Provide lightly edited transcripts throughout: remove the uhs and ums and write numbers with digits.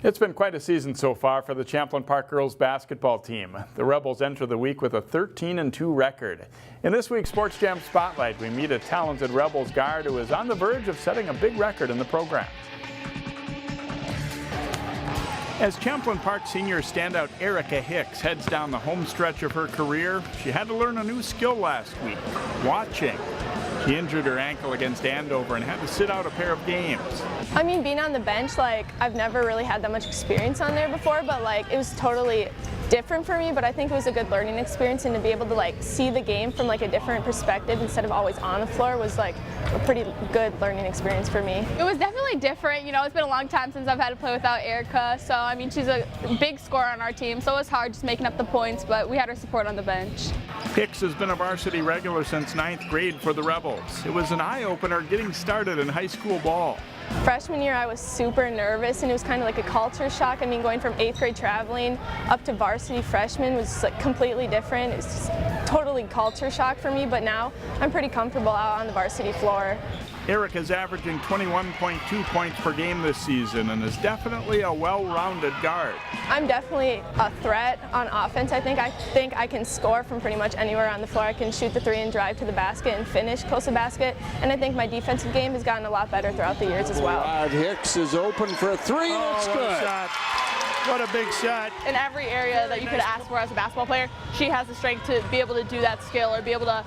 It's been quite a season so far for the Champlin Park girls basketball team. The Rebels enter the week with a 13-2 record. In this week's Sports Jam Spotlight, we meet a talented Rebels guard who is on the verge of setting a big record in the program. As Champlin Park senior standout Erica Hicks heads down the home stretch of her career, she had to learn a new skill last week, watching. She injured her ankle against Andover and had to sit out a pair of games. I mean, being on the bench, I've never really had that much experience on there before, but it was totally different for me, but I think it was a good learning experience, and to be able to see the game from a different perspective instead of always on the floor was a pretty good learning experience for me. It was definitely different. You know, it's been a long time since I've had to play without Erica, so I mean, she's a big scorer on our team, so it was hard just making up the points, but we had her support on the bench. Hicks has been a varsity regular since 9th grade for the Rebels. It was an eye-opener getting started in high school ball. Freshman year, I was super nervous, and it was kind of like a culture shock. I mean, going from 8th grade traveling up to varsity freshman was completely different. It's just totally culture shock for me, but now I'm pretty comfortable out on the varsity floor. Erica's averaging 21.2 points per game this season and is definitely a well-rounded guard. I'm definitely a threat on offense. I think I can score from pretty much anywhere on the floor. I can shoot the three and drive to the basket and finish close to the basket. And I think my defensive game has gotten a lot better throughout the years as well. Hicks is open for a three, and it's good. Shot. What a big shot. In every area that you could ask for as a basketball player, she has the strength to be able to do that skill or be able to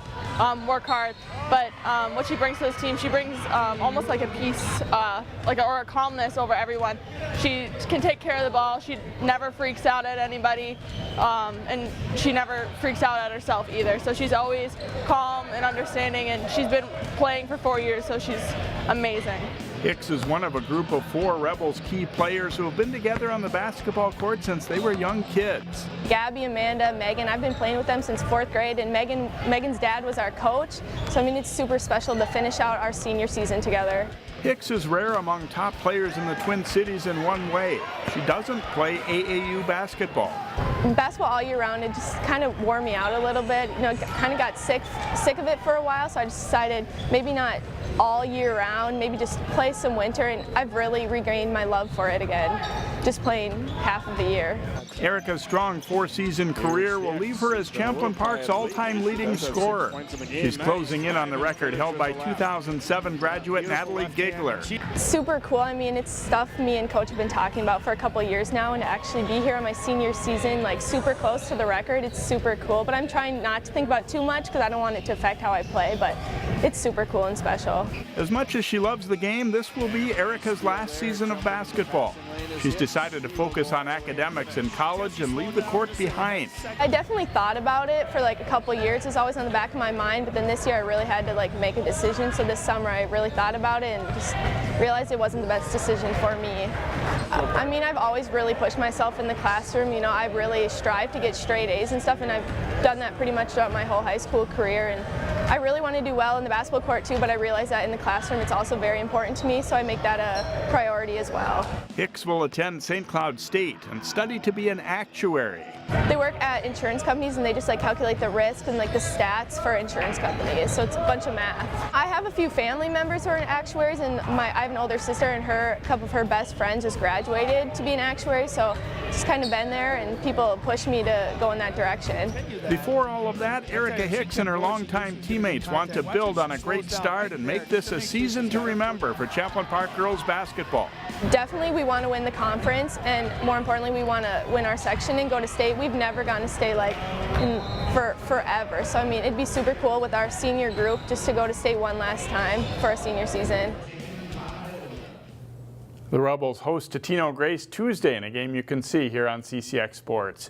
work hard. But what she brings to this team, she brings almost like a peace, or a calmness over everyone. She can take care of the ball. She never freaks out at anybody, and she never freaks out at herself either. So she's always calm and understanding, and she's been playing for 4 years, so she's amazing. Hicks is one of a group of 4 Rebels key players who have been together on the basketball court since they were young kids. Gabby, Amanda, Megan, I've been playing with them since 4th grade, and Megan's dad was our coach, so I mean, it's super special to finish out our senior season together. Hicks is rare among top players in the Twin Cities in one way. She doesn't play AAU basketball. Basketball all year round, it just kind of wore me out a little bit. You know, kind of got sick of it for a while, so I just decided maybe not all year round, maybe just play some winter, and I've really regained my love for it again, just playing half of the year. Erica's strong 4-season career will leave her as Champlin Park's all-time leading scorer. She's closing in on the record held by 2007 graduate Natalie Giggler. Super cool. I mean, it's stuff me and Coach have been talking about for a couple of years now, and to actually be here on my senior season, super close to the record, it's super cool. But I'm trying not to think about too much because I don't want it to affect how I play, but it's super cool and special. As much as she loves the game, this will be Erica's last season of basketball. She's decided to focus on academics in college and leave the court behind. I definitely thought about it for a couple of years. It's always on the back of my mind, but then this year I really had to make a decision. So this summer I really thought about it and just realized it wasn't the best decision for me. I mean, I've always really pushed myself in the classroom. You know, I really strive to get straight A's and stuff, and I've done that pretty much throughout my whole high school career. And I really want to do well in the basketball court too, but I realize that in the classroom it's also very important to me, so I make that a priority as well. Hicks will attend St. Cloud State and study to be an actuary. They work at insurance companies, and they just calculate the risk and the stats for insurance companies, so it's a bunch of math. I have a few family members who are actuaries, and I have an older sister, and a couple of her best friends just graduated to be an actuary, so just kind of been there, and people push me to go in that direction. Before all of that, Erica Hicks and her longtime teammates want to build on a great start and make this a season to remember for Champlin Park girls basketball. Definitely we want to win the conference, and more importantly we want to win our section and go to state. We've never gone to state for forever, so I mean it'd be super cool with our senior group just to go to state one last time for our senior season. The Rebels host Totino Grace Tuesday in a game you can see here on CCX Sports.